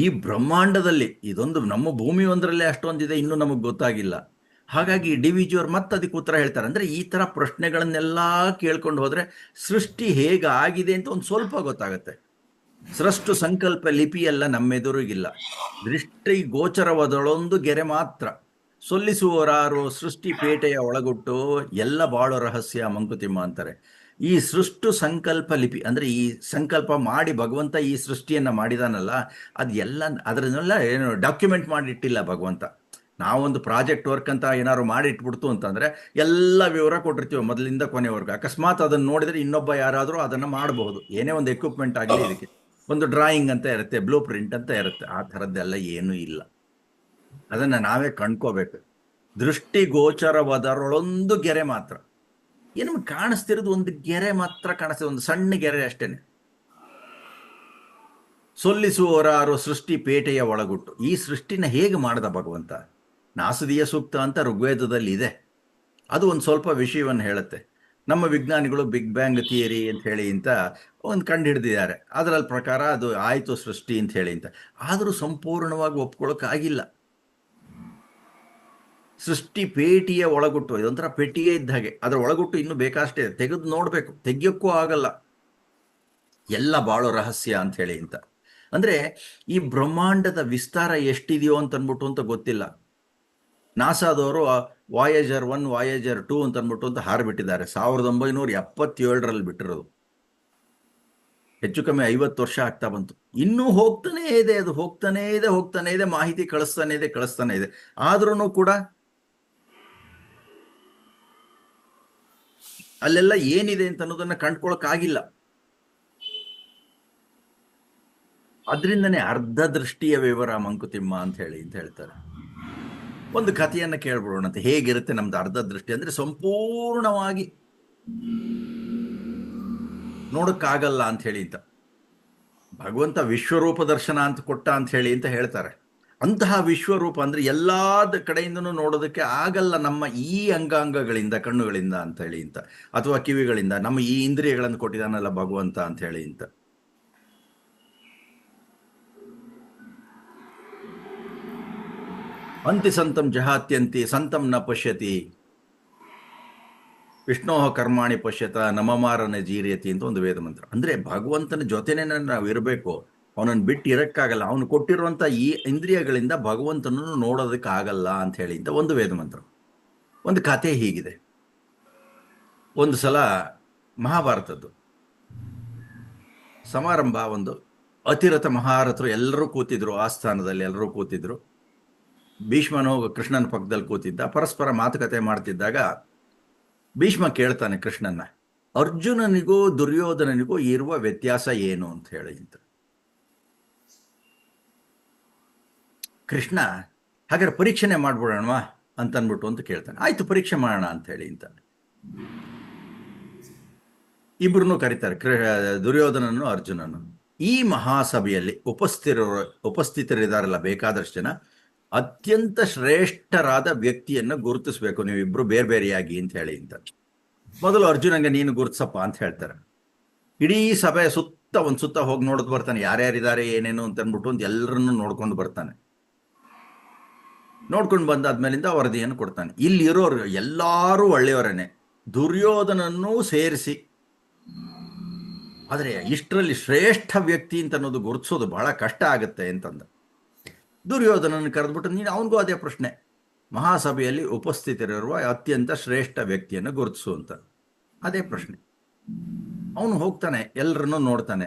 ಈ ಬ್ರಹ್ಮಾಂಡದಲ್ಲಿ. ಇದೊಂದು ನಮ್ಮ ಭೂಮಿ ಒಂದರಲ್ಲೇ ಅಷ್ಟೊಂದಿದೆ, ಇನ್ನೂ ನಮಗೆ ಗೊತ್ತಾಗಿಲ್ಲ. ಹಾಗಾಗಿ ಡಿ ವಿ ಜಿಯವರು ಮತ್ತೆ ಅದಕ್ಕೆ ಉತ್ತರ ಹೇಳ್ತಾರೆ. ಅಂದರೆ ಈ ಥರ ಪ್ರಶ್ನೆಗಳನ್ನೆಲ್ಲ ಕೇಳ್ಕೊಂಡು ಹೋದರೆ ಸೃಷ್ಟಿ ಹೇಗಾಗಿದೆ ಅಂತ ಒಂದು ಸ್ವಲ್ಪ ಗೊತ್ತಾಗುತ್ತೆ. ಸೃಷ್ಟು ಸಂಕಲ್ಪ ಲಿಪಿಯೆಲ್ಲ ನಮ್ಮೆದುರಿಗಿಲ್ಲ, ದೃಷ್ಟಿ ಗೋಚರವಾದಳೊಂದು ಗೆರೆ ಮಾತ್ರ. ಸೊಲ್ಲಿಸುವರಾರು ಸೃಷ್ಟಿ ಪೇಟೆಯ ಒಳಗುಟ್ಟು, ಎಲ್ಲ ಬಾಳೋ ರಹಸ್ಯ ಮಂಕುತಿಮ್ಮ ಅಂತಾರೆ. ಈ ಸೃಷ್ಟು ಸಂಕಲ್ಪ ಲಿಪಿ ಅಂದರೆ ಈ ಸಂಕಲ್ಪ ಮಾಡಿ ಭಗವಂತ ಈ ಸೃಷ್ಟಿಯನ್ನು ಮಾಡಿದಾನಲ್ಲ, ಅದು ಎಲ್ಲ ಅದರನ್ನೆಲ್ಲ ಏನು ಡಾಕ್ಯುಮೆಂಟ್ ಮಾಡಿಟ್ಟಿಲ್ಲ ಭಗವಂತ. ನಾವೊಂದು ಪ್ರಾಜೆಕ್ಟ್ ವರ್ಕ್ ಅಂತ ಏನಾದ್ರು ಮಾಡಿ ಇಟ್ಬಿಡ್ತು ಅಂತಂದರೆ ಎಲ್ಲ ವಿವರ ಕೊಟ್ಟಿರ್ತೀವಿ ಮೊದಲಿಂದ ಕೊನೆವರೆಗೂ. ಅಕಸ್ಮಾತ್ ಅದನ್ನು ನೋಡಿದರೆ ಇನ್ನೊಬ್ಬ ಯಾರಾದರೂ ಅದನ್ನು ಮಾಡಬಹುದು. ಏನೇ ಒಂದು ಎಕ್ವಿಪ್ಮೆಂಟ್ ಆಗಲಿ, ಇದಕ್ಕೆ ಒಂದು ಡ್ರಾಯಿಂಗ್ ಅಂತ ಇರುತ್ತೆ, ಬ್ಲೂ ಪ್ರಿಂಟ್ ಅಂತ ಇರುತ್ತೆ. ಆ ಥರದ್ದೆಲ್ಲ ಏನೂ ಇಲ್ಲ, ಅದನ್ನು ನಾವೇ ಕಂಡ್ಕೋಬೇಕು. ದೃಷ್ಟಿ ಗೋಚರವಾದರೊಳೊಂದು ಗೆರೆ ಮಾತ್ರ. ಏನು ಕಾಣಿಸ್ತಿರೋದು ಒಂದು ಗೆರೆ ಮಾತ್ರ ಕಾಣಿಸ್ತದೆ, ಒಂದು ಸಣ್ಣ ಗೆರೆ ಅಷ್ಟೇನೆ. ಸೊಲ್ಲಿಸುವರಾರು ಸೃಷ್ಟಿ ಪೇಟೆಯ ಒಳಗುಟ್ಟು. ಈ ಸೃಷ್ಟಿನ ಹೇಗೆ ಮಾಡಿದ ಭಗವಂತ? ನಾಸದೀಯ ಸೂಕ್ತ ಅಂತ ಋಗ್ವೇದದಲ್ಲಿ ಇದೆ, ಅದು ಒಂದು ಸ್ವಲ್ಪ ವಿಷಯವನ್ನು ಹೇಳುತ್ತೆ. ನಮ್ಮ ವಿಜ್ಞಾನಿಗಳು ಬಿಗ್ ಬ್ಯಾಂಗ್ ಥಿಯರಿ ಅಂತ ಹೇಳಿ ಅಂತ ಒಂದು ಕಂಡು ಹಿಡಿದಿದ್ದಾರೆ. ಅದರಲ್ಲಿ ಪ್ರಕಾರ ಅದು ಆಯಿತು ಸೃಷ್ಟಿ ಅಂತ ಹೇಳಿ ಅಂತ. ಆದರೂ ಸಂಪೂರ್ಣವಾಗಿ ಒಪ್ಕೊಳ್ಳೋಕ್ಕಾಗಿಲ್ಲ. ಸೃಷ್ಟಿ ಪೇಟಿಯ ಒಳಗುಟ್ಟು, ಇದೊಂಥರ ಪೆಟ್ಟಿಗೆ ಇದ್ದ ಹಾಗೆ, ಅದರ ಒಳಗುಟ್ಟು ಇನ್ನೂ ಬೇಕಷ್ಟೇ, ತೆಗೆದು ನೋಡಬೇಕು, ತೆಗಿಯೋಕ್ಕೂ ಆಗಲ್ಲ. ಎಲ್ಲ ಬಾಳೋ ರಹಸ್ಯ ಅಂತ ಹೇಳಿ ಅಂತ. ಅಂದರೆ ಈ ಬ್ರಹ್ಮಾಂಡದ ವಿಸ್ತಾರ ಎಷ್ಟಿದೆಯೋ ಅಂತನ್ಬಿಟ್ಟು ಅಂತ ಗೊತ್ತಿಲ್ಲ. ನಾಸಾದವರು ವಾಯೇಜರ್ 1, ವಾಯೇಜರ್ 2 ಅಂತ ಅಂದ್ಬಿಟ್ಟು ಅಂತ ಹಾರಿಬಿಟ್ಟಿದ್ದಾರೆ. 1977ರಲ್ಲಿ ಬಿಟ್ಟಿರೋದು, ಹೆಚ್ಚು ಕಮ್ಮಿ 50 ವರ್ಷ ಆಗ್ತಾ ಬಂತು. ಇನ್ನೂ ಹೋಗ್ತಾನೇ ಇದೆ, ಅದು ಹೋಗ್ತಾನೇ ಇದೆ, ಮಾಹಿತಿ ಕಳಿಸ್ತಾನೆ ಇದೆ. ಆದ್ರೂ ಕೂಡ ಅಲ್ಲೆಲ್ಲ ಏನಿದೆ ಅಂತ ಅನ್ನೋದನ್ನ ಕಂಡ್ಕೊಳಕ್ಕಾಗಿಲ್ಲ. ಅದರಿಂದನೇ ಅರ್ಧ ದೃಷ್ಟಿಯ ವಿವರ ಮಂಕುತಿಮ್ಮ ಅಂತ ಹೇಳ್ತಾರೆ. ಒಂದು ಕಥೆಯನ್ನು ಕೇಳ್ಬಿಡೋಣಂತೆ, ಹೇಗಿರುತ್ತೆ ನಮ್ದು ಅರ್ಧ ದೃಷ್ಟಿ. ಅಂದರೆ ಸಂಪೂರ್ಣವಾಗಿ ನೋಡೋಕ್ಕಾಗಲ್ಲ ಅಂತ ಹೇಳಿ ಅಂತ ಭಗವಂತ ವಿಶ್ವರೂಪ ದರ್ಶನ ಅಂತ ಕೊಟ್ಟ ಅಂತ ಹೇಳಿ ಅಂತ ಹೇಳ್ತಾರೆ. ಅಂತಹ ವಿಶ್ವರೂಪ ಅಂದರೆ ಎಲ್ಲ ಕಡೆಯಿಂದನೂ ನೋಡೋದಕ್ಕೆ ಆಗಲ್ಲ ನಮ್ಮ ಈ ಅಂಗಾಂಗಗಳಿಂದ, ಕಣ್ಣುಗಳಿಂದ ಅಂತ ಹೇಳಿ ಅಂತ, ಅಥವಾ ಕಿವಿಗಳಿಂದ, ನಮ್ಮ ಈ ಇಂದ್ರಿಯಗಳನ್ನು ಕೊಟ್ಟಿದ್ದಾನಲ್ಲ ಭಗವಂತ ಅಂತ ಹೇಳಿ ಅಂತ. ಅಂತಿ ಸಂತಂ ಜಹಾತ್ಯಂತಿ ಸಂತಂ ನ ಪಶ್ಯತಿ ವಿಷ್ಣೋಹ ಕರ್ಮಾಣಿ ಪಶ್ಯತ ನಮಮಾರನ ಜೀರ್ಯತಿ ಅಂತ ಒಂದು ವೇದ ಮಂತ್ರ. ಅಂದರೆ ಭಗವಂತನ ಜೊತೆನೇ ನಾವು ಇರಬೇಕು, ಅವನನ್ನು ಬಿಟ್ಟು ಇರೋಕ್ಕಾಗಲ್ಲ. ಅವನು ಕೊಟ್ಟಿರುವಂಥ ಈ ಇಂದ್ರಿಯಗಳಿಂದ ಭಗವಂತನನ್ನು ನೋಡೋದಕ್ಕಾಗಲ್ಲ ಅಂತ ಹೇಳಿ ಅಂತ ಒಂದು ವೇದ ಮಂತ್ರ. ಒಂದು ಕತೆ ಹೀಗಿದೆ. ಒಂದು ಸಲ ಮಹಾಭಾರತದ್ದು ಸಮಾರಂಭ, ಒಂದು ಅತಿರಥ ಮಹಾರಥರು ಎಲ್ಲರೂ ಕೂತಿದ್ರು, ಆಸ್ಥಾನದಲ್ಲಿ ಎಲ್ಲರೂ ಕೂತಿದ್ರು. ಭೀಷ್ಮನು ಕೃಷ್ಣನ ಪಕ್ಕದಲ್ಲಿ ಕೂತಿದ್ದ. ಪರಸ್ಪರ ಮಾತುಕತೆ ಮಾಡ್ತಿದ್ದಾಗ ಭೀಷ್ಮ ಕೇಳ್ತಾನೆ ಕೃಷ್ಣನ್ನ, ಅರ್ಜುನನಿಗೂ ದುರ್ಯೋಧನನಿಗೂ ಇರುವ ವ್ಯತ್ಯಾಸ ಏನು ಅಂತ ಹೇಳಿ ಅಂತ. ಕೃಷ್ಣ ಹಾಗಾದ್ರೆ ಪರೀಕ್ಷೆನೆ ಮಾಡ್ಬಿಡೋಣವಾ ಅಂತ ಅಂದ್ಬಿಟ್ಟು ಅಂತ ಕೇಳ್ತಾನೆ. ಆಯ್ತು, ಪರೀಕ್ಷೆ ಮಾಡೋಣ ಅಂತ ಹೇಳಿ ಅಂತ ಇಬ್ರನ್ನೂ ಕರೀತಾರೆ, ದುರ್ಯೋಧನನು ಅರ್ಜುನನು. ಈ ಮಹಾಸಭೆಯಲ್ಲಿ ಉಪಸ್ಥಿತರಿದಾರಲ್ಲ ಬೇಕಾದಷ್ಟು ಜನ, ಅತ್ಯಂತ ಶ್ರೇಷ್ಠರಾದ ವ್ಯಕ್ತಿಯನ್ನು ಗುರುತಿಸ್ಬೇಕು ನೀವಿಬ್ರು ಬೇರೆ ಬೇರೆಯಾಗಿ ಅಂತ ಹೇಳಿ ಅಂತ. ಮೊದಲು ಅರ್ಜುನಂಗೆ ನೀನು ಗುರುತಿಸಪ್ಪ ಅಂತ ಹೇಳ್ತಾರೆ. ಇಡೀ ಸಭೆ ಸುತ್ತ ಒಂದ್ ಸುತ್ತ ಹೋಗಿ ನೋಡೋದು ಬರ್ತಾನೆ, ಯಾರ್ಯಾರಿದ್ದಾರೆ ಏನೇನು ಅಂತ ಅಂದ್ಬಿಟ್ಟು ಒಂದು ಎಲ್ಲರನ್ನು ನೋಡ್ಕೊಂಡು ಬರ್ತಾನೆ. ನೋಡ್ಕೊಂಡು ಬಂದಾದ್ಮೇಲಿಂದ ವರದಿಯನ್ನು ಕೊಡ್ತಾನೆ. ಇಲ್ಲಿರೋರು ಎಲ್ಲರೂ ಒಳ್ಳೆಯವರೇನೆ, ದುರ್ಯೋಧನನ್ನೂ ಸೇರಿಸಿ. ಆದರೆ ಇಷ್ಟರಲ್ಲಿ ಶ್ರೇಷ್ಠ ವ್ಯಕ್ತಿ ಅಂತ ಅನ್ನೋದು ಗುರುತಿಸೋದು ಬಹಳ ಕಷ್ಟ ಆಗುತ್ತೆ ಅಂತಂದ. ದುರ್ಯೋಧನನ್ನು ಕರೆದ್ಬಿಟ್ಟು ನೀನು ಅವನಿಗೂ ಅದೇ ಪ್ರಶ್ನೆ, ಮಹಾಸಭೆಯಲ್ಲಿ ಉಪಸ್ಥಿತರಿರುವ ಅತ್ಯಂತ ಶ್ರೇಷ್ಠ ವ್ಯಕ್ತಿಯನ್ನು ಗುರುತಿಸು ಅಂತ ಅದೇ ಪ್ರಶ್ನೆ. ಅವನು ಹೋಗ್ತಾನೆ, ಎಲ್ಲರನ್ನೂ ನೋಡ್ತಾನೆ.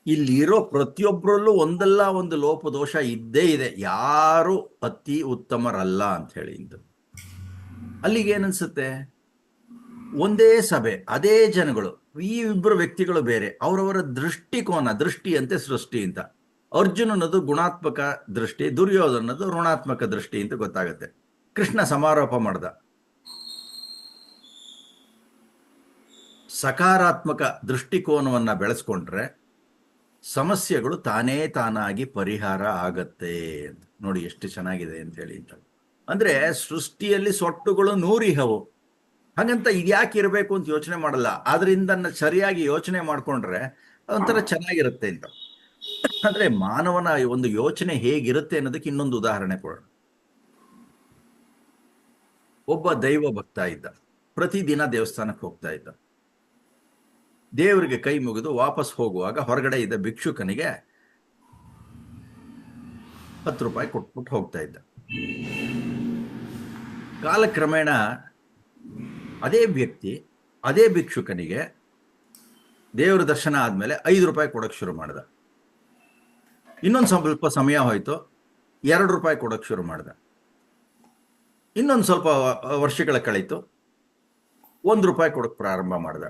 ಇಲ್ಲಿರೋ ಪ್ರತಿಯೊಬ್ಬರಲ್ಲೂ ಒಂದಲ್ಲ ಒಂದು ಲೋಪದೋಷ ಇದ್ದೇ ಇದೆ, ಯಾರು ಅತಿ ಉತ್ತಮರಲ್ಲ ಅಂತ ಹೇಳಿ. ಅಲ್ಲಿಗೆ ಏನನ್ಸುತ್ತೆ, ಒಂದೇ ಸಭೆ, ಅದೇ ಜನಗಳು, ಈ ಇಬ್ಬರು ವ್ಯಕ್ತಿಗಳು ಬೇರೆ, ಅವರವರ ದೃಷ್ಟಿಕೋನ, ದೃಷ್ಟಿಯಂತೆ ಸೃಷ್ಟಿ ಅಂತ. ಅರ್ಜುನನದು ಗುಣಾತ್ಮಕ ದೃಷ್ಟಿ, ದುರ್ಯೋಧನದು ಋಣಾತ್ಮಕ ದೃಷ್ಟಿ ಅಂತ ಗೊತ್ತಾಗುತ್ತೆ. ಕೃಷ್ಣ ಸಮಾರೋಪ ಮಾಡ್ದ, ಸಕಾರಾತ್ಮಕ ದೃಷ್ಟಿಕೋನವನ್ನ ಬೆಳೆಸ್ಕೊಂಡ್ರೆ ಸಮಸ್ಯೆಗಳು ತಾನೇ ತಾನಾಗಿ ಪರಿಹಾರ ಆಗತ್ತೆ ಅಂತ. ನೋಡಿ ಎಷ್ಟು ಚೆನ್ನಾಗಿದೆ ಅಂತ ಹೇಳಿ ಅಂತ. ಅಂದ್ರೆ ಸೃಷ್ಟಿಯಲ್ಲಿ ಸೊಟ್ಟುಗಳು ನೂರಿಹವು, ಹಾಗಂತ ಇದ್ಯಾಕೆ ಇರಬೇಕು ಅಂತ ಯೋಚನೆ ಮಾಡಲ್ಲ, ಆದ್ರಿಂದ ಸರಿಯಾಗಿ ಯೋಚನೆ ಮಾಡ್ಕೊಂಡ್ರೆ ಒಂಥರ ಚೆನ್ನಾಗಿರುತ್ತೆ ಅಂತ. ಅಂದ್ರೆ ಮಾನವನ ಒಂದು ಯೋಚನೆ ಹೇಗಿರುತ್ತೆ ಅನ್ನೋದಕ್ಕೆ ಇನ್ನೊಂದು ಉದಾಹರಣೆ ಕೊಡೋಣ. ಒಬ್ಬ ದೈವ ಭಕ್ತ ಇದ್ದ, ಪ್ರತಿದಿನ ದೇವಸ್ಥಾನಕ್ಕೆ ಹೋಗ್ತಾ ಇದ್ದ. ದೇವರಿಗೆ ಕೈ ಮುಗಿದು ವಾಪಸ್ ಹೋಗುವಾಗ ಹೊರಗಡೆ ಇದ್ದ ಭಿಕ್ಷುಕನಿಗೆ 10 ರೂಪಾಯಿ ಕೊಟ್ಬಿಟ್ಟು ಹೋಗ್ತಾ ಇದ್ದ. ಕಾಲಕ್ರಮೇಣ ಅದೇ ವ್ಯಕ್ತಿ ಅದೇ ಭಿಕ್ಷುಕನಿಗೆ ದೇವರ ದರ್ಶನ ಆದ್ಮೇಲೆ 5 ರೂಪಾಯಿ ಕೊಡೋಕೆ ಶುರು ಮಾಡ್ದ. ಇನ್ನೊಂದು ಸ್ವಲ್ಪ ಸಮಯ ಹೋಯ್ತು, 2 ರೂಪಾಯಿ ಕೊಡೋಕೆ ಶುರು ಮಾಡ್ದ. ಇನ್ನೊಂದು ಸ್ವಲ್ಪ ವರ್ಷಗಳ ಕಳೀತು, 1 ರೂಪಾಯಿ ಕೊಡೋಕೆ ಪ್ರಾರಂಭ ಮಾಡ್ದ.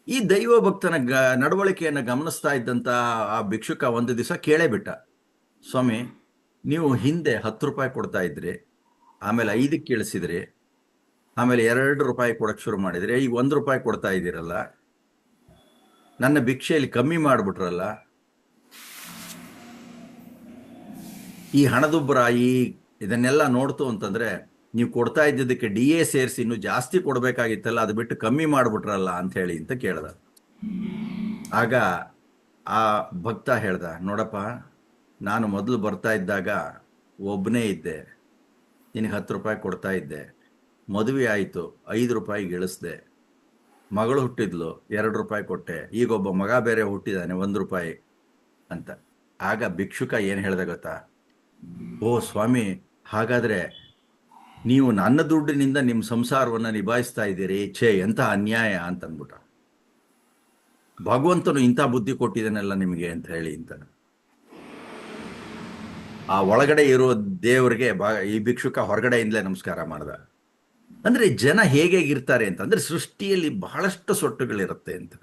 ಈ ದೈವ ಭಕ್ತನ ನಡವಳಿಕೆಯನ್ನು ಗಮನಿಸ್ತಾ ಇದ್ದಂತ ಆ ಭಿಕ್ಷುಕ ಒಂದು ದಿವಸ ಕೇಳೇ ಬಿಟ್ಟ, ಸ್ವಾಮಿ, ನೀವು ಹಿಂದೆ 10 ರೂಪಾಯಿ ಕೊಡ್ತಾ ಇದ್ರಿ, ಆಮೇಲೆ 5ಕ್ಕೆ ಇಳಿಸಿದ್ರಿ, ಆಮೇಲೆ 2 ರೂಪಾಯಿ ಕೊಡಕ್ಕೆ ಶುರು ಮಾಡಿದ್ರಿ, ಈಗ 1 ರೂಪಾಯಿ ಕೊಡ್ತಾ ಇದ್ದೀರಲ್ಲ, ನನ್ನ ಭಿಕ್ಷೆಯಲ್ಲಿ ಕಮ್ಮಿ ಮಾಡಿಬಿಟ್ರಲ್ಲ. ಈ ಹಣದುಬ್ಬರ ಇದನ್ನೆಲ್ಲ ನೋಡ್ತು ಅಂತಂದ್ರೆ ನೀವು ಕೊಡ್ತಾ ಇದ್ದಿದ್ದಕ್ಕೆ DA ಸೇರಿಸಿ ಇನ್ನೂ ಜಾಸ್ತಿ ಕೊಡ್ಬೇಕಾಗಿತ್ತಲ್ಲ, ಅದು ಬಿಟ್ಟು ಕಮ್ಮಿ ಮಾಡ್ಬಿಟ್ರಲ್ಲ ಅಂತ ಹೇಳಿ ಅಂತ ಕೇಳ್ದ. ಆಗ ಆ ಭಕ್ತ ಹೇಳ್ದ, ನೋಡಪ್ಪ, ನಾನು ಮೊದಲು ಬರ್ತಾ ಇದ್ದಾಗ ಒಬ್ಬನೇ ಇದ್ದೆ, ನಿನಗೆ 10 ರೂಪಾಯಿ ಕೊಡ್ತಾ ಇದ್ದೆ, ಮದುವೆ ಆಯಿತು, 5 ರೂಪಾಯಿಗೆ ಇಳಿಸ್ದೆ, ಮಗಳು ಹುಟ್ಟಿದ್ಲು, 2 ರೂಪಾಯಿ ಕೊಟ್ಟೆ, ಈಗ ಒಬ್ಬ ಮಗ ಬೇರೆ ಹುಟ್ಟಿದಾನೆ, 1 ರೂಪಾಯಿ ಅಂತ. ಆಗ ಭಿಕ್ಷುಕ ಏನು ಹೇಳ್ದ ಗೊತ್ತಾ, ಓ ಸ್ವಾಮಿ, ಹಾಗಾದ್ರೆ ನೀವು ನನ್ನ ದುಡ್ಡಿನಿಂದ ನಿಮ್ಮ ಸಂಸಾರವನ್ನು ನಿಭಾಯಿಸ್ತಾ ಇದ್ದೀರಿ, ಛೇ ಎಂತ ಅನ್ಯಾಯ ಅಂತ ಅಂದ್ಬಿಟ್ಟ. ಭಗವಂತನು ಇಂಥ ಬುದ್ಧಿ ಕೊಟ್ಟಿದ್ದಾನೆಲ್ಲ ನಿಮಗೆ ಅಂತ ಹೇಳಿ ಅಂತ. ಆ ಒಳಗಡೆ ಇರೋ ದೇವರಿಗೆ ಈ ಭಿಕ್ಷುಕ ಹೊರಗಡೆಯಿಂದಲೇ ನಮಸ್ಕಾರ ಮಾಡ್ದ. ಅಂದ್ರೆ ಜನ ಹೇಗಿರ್ತಾರೆ ಅಂತಂದ್ರೆ ಸೃಷ್ಟಿಯಲ್ಲಿ ಬಹಳಷ್ಟು ಸೊಟ್ಟುಗಳಿರುತ್ತೆ ಅಂತ.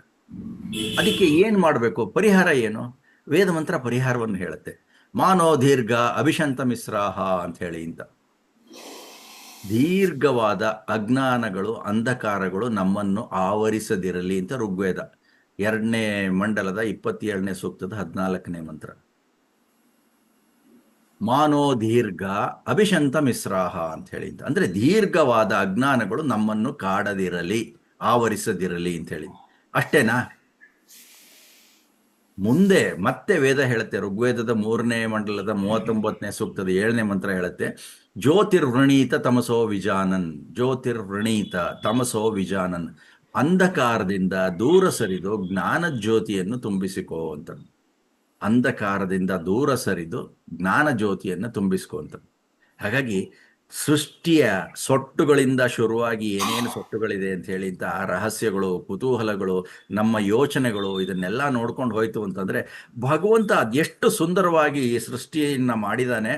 ಅದಕ್ಕೆ ಏನ್ ಮಾಡಬೇಕು, ಪರಿಹಾರ ಏನು? ವೇದ ಮಂತ್ರ ಪರಿಹಾರವನ್ನು ಹೇಳುತ್ತೆ. ಮಾನೋ ದೀರ್ಘ ಅಭಿಶಂತ ಮಿಶ್ರಾಹ ಅಂತ ಹೇಳಿ ಅಂತ. ದೀರ್ಘವಾದ ಅಜ್ಞಾನಗಳು, ಅಂಧಕಾರಗಳು ನಮ್ಮನ್ನು ಆವರಿಸದಿರಲಿ ಅಂತ ಋಗ್ವೇದ 2ನೇ ಮಂಡಲದ 27ನೇ ಸೂಕ್ತದ 14ನೇ ಮಂತ್ರ. ಮಾನೋ ದೀರ್ಘ ಅಭಿಶಂತ ಮಿಶ್ರಾಹ ಅಂತ ಹೇಳಿ. ಅಂದ್ರೆ ದೀರ್ಘವಾದ ಅಜ್ಞಾನಗಳು ನಮ್ಮನ್ನು ಕಾಡದಿರಲಿ, ಆವರಿಸದಿರಲಿ ಅಂತ ಹೇಳಿ. ಅಷ್ಟೇನಾ? ಮುಂದೆ ಮತ್ತೆ ವೇದ ಹೇಳುತ್ತೆ, ಋಗ್ವೇದದ 3ನೇ ಮಂಡಲದ 39ನೇ ಸೂಕ್ತದ 7ನೇ ಮಂತ್ರ ಹೇಳುತ್ತೆ, ಜ್ಯೋತಿರ್ವೃಣೀತ ತಮಸೋ ವಿಜಾನನ್, ಜ್ಯೋತಿರ್ವೃಣೀತ ತಮಸೋ ವಿಜಾನನ್, ಅಂಧಕಾರದಿಂದ ದೂರ ಸರಿದು ಜ್ಞಾನ ಜ್ಯೋತಿಯನ್ನು ತುಂಬಿಸಿಕೋ ಅಂತ. ಅಂಧಕಾರದಿಂದ ದೂರ ಸರಿದು ಜ್ಞಾನ ಜ್ಯೋತಿಯನ್ನು ತುಂಬಿಸ್ಕೋ ಅಂತ. ಹಾಗಾಗಿ ಸೃಷ್ಟಿಯ ಸೊಟ್ಟುಗಳಿಂದ ಶುರುವಾಗಿ ಏನೇನು ಸೊಟ್ಟುಗಳಿದೆ ಅಂತ ಹೇಳಿ ಆ ರಹಸ್ಯಗಳು, ಕುತೂಹಲಗಳು, ನಮ್ಮ ಯೋಚನೆಗಳು, ಇದನ್ನೆಲ್ಲ ನೋಡ್ಕೊಂಡು ಹೋಯ್ತು ಅಂತಂದ್ರೆ ಭಗವಂತ ಅದೆಷ್ಟು ಸುಂದರವಾಗಿ ಈ ಸೃಷ್ಟಿಯನ್ನ ಮಾಡಿದಾನೆ.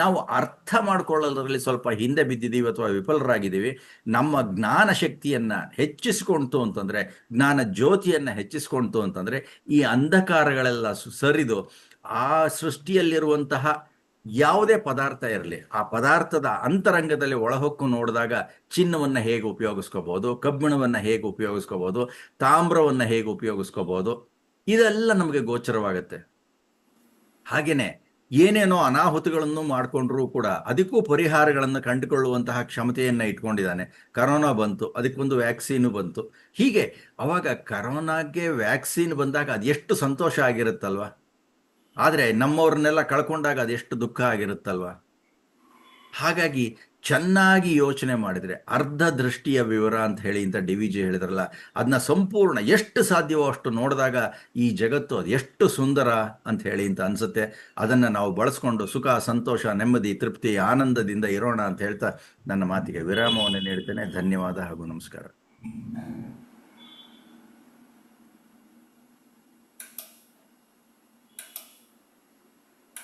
ನಾವು ಅರ್ಥ ಮಾಡ್ಕೊಳ್ಳೋದ್ರಲ್ಲಿ ಸ್ವಲ್ಪ ಹಿಂದೆ ಬಿದ್ದಿದ್ದೀವಿ ಅಥವಾ ವಿಫಲರಾಗಿದ್ದೀವಿ. ನಮ್ಮ ಜ್ಞಾನ ಶಕ್ತಿಯನ್ನ ಹೆಚ್ಚಿಸ್ಕೊಂತು ಅಂತಂದ್ರೆ, ಜ್ಞಾನ ಜ್ಯೋತಿಯನ್ನ ಹೆಚ್ಚಿಸ್ಕೊಂತು ಅಂತಂದ್ರೆ ಈ ಅಂಧಕಾರಗಳೆಲ್ಲ ಸರಿದು ಆ ಸೃಷ್ಟಿಯಲ್ಲಿರುವಂತಹ ಯಾವುದೇ ಪದಾರ್ಥ ಇರಲಿ, ಆ ಪದಾರ್ಥದ ಅಂತರಂಗದಲ್ಲಿ ಒಳಹೊಕ್ಕು ನೋಡಿದಾಗ ಚಿನ್ನವನ್ನು ಹೇಗೆ ಉಪಯೋಗಿಸ್ಕೋಬಹುದು, ಕಬ್ಬಿಣವನ್ನು ಹೇಗೆ ಉಪಯೋಗಿಸ್ಕೋಬಹುದು, ತಾಮ್ರವನ್ನು ಹೇಗೆ ಉಪಯೋಗಿಸ್ಕೋಬಹುದು, ಇದೆಲ್ಲ ನಮಗೆ ಗೋಚರವಾಗುತ್ತೆ. ಹಾಗೇನೆ ಏನೇನೋ ಅನಾಹುತಗಳನ್ನು ಮಾಡಿಕೊಂಡ್ರೂ ಕೂಡ ಅದಕ್ಕೂ ಪರಿಹಾರಗಳನ್ನು ಕಂಡುಕೊಳ್ಳುವಂತಹ ಕ್ಷಮತೆಯನ್ನು ಇಟ್ಕೊಂಡಿದ್ದಾನೆ. ಕರೋನಾ ಬಂತು, ಅದಕ್ಕೊಂದು ವ್ಯಾಕ್ಸಿನ್ ಬಂತು. ಹೀಗೆ ಅವಾಗ ಕರೋನಾಗೆ ವ್ಯಾಕ್ಸಿನ್ ಬಂದಾಗ ಅದೆಷ್ಟು ಸಂತೋಷ ಆಗಿರುತ್ತಲ್ವ. ಆದರೆ ನಮ್ಮವ್ರನ್ನೆಲ್ಲ ಕಳ್ಕೊಂಡಾಗ ಅದೆಷ್ಟು ದುಃಖ ಆಗಿರುತ್ತಲ್ವ. ಹಾಗಾಗಿ ಚೆನ್ನಾಗಿ ಯೋಚನೆ ಮಾಡಿದರೆ ಅರ್ಧ ದೃಷ್ಟಿಯ ವಿವರ ಅಂತ ಹೇಳಿ ಅಂತ ಡಿ ವಿ ಜಿ ಹೇಳಿದ್ರಲ್ಲ, ಅದನ್ನ ಸಂಪೂರ್ಣ ಎಷ್ಟು ಸಾಧ್ಯವೋ ಅಷ್ಟು ನೋಡಿದಾಗ ಈ ಜಗತ್ತು ಅದು ಎಷ್ಟು ಸುಂದರ ಅಂತ ಹೇಳಿ ಅಂತ ಅನಿಸುತ್ತೆ. ಅದನ್ನು ನಾವು ಬಳಸ್ಕೊಂಡು ಸುಖ, ಸಂತೋಷ, ನೆಮ್ಮದಿ, ತೃಪ್ತಿ, ಆನಂದದಿಂದ ಇರೋಣ ಅಂತ ಹೇಳ್ತಾ ನನ್ನ ಮಾತಿಗೆ ವಿರಾಮವನ್ನು ನೀಡ್ತೇನೆ. ಧನ್ಯವಾದ ಹಾಗೂ ನಮಸ್ಕಾರ.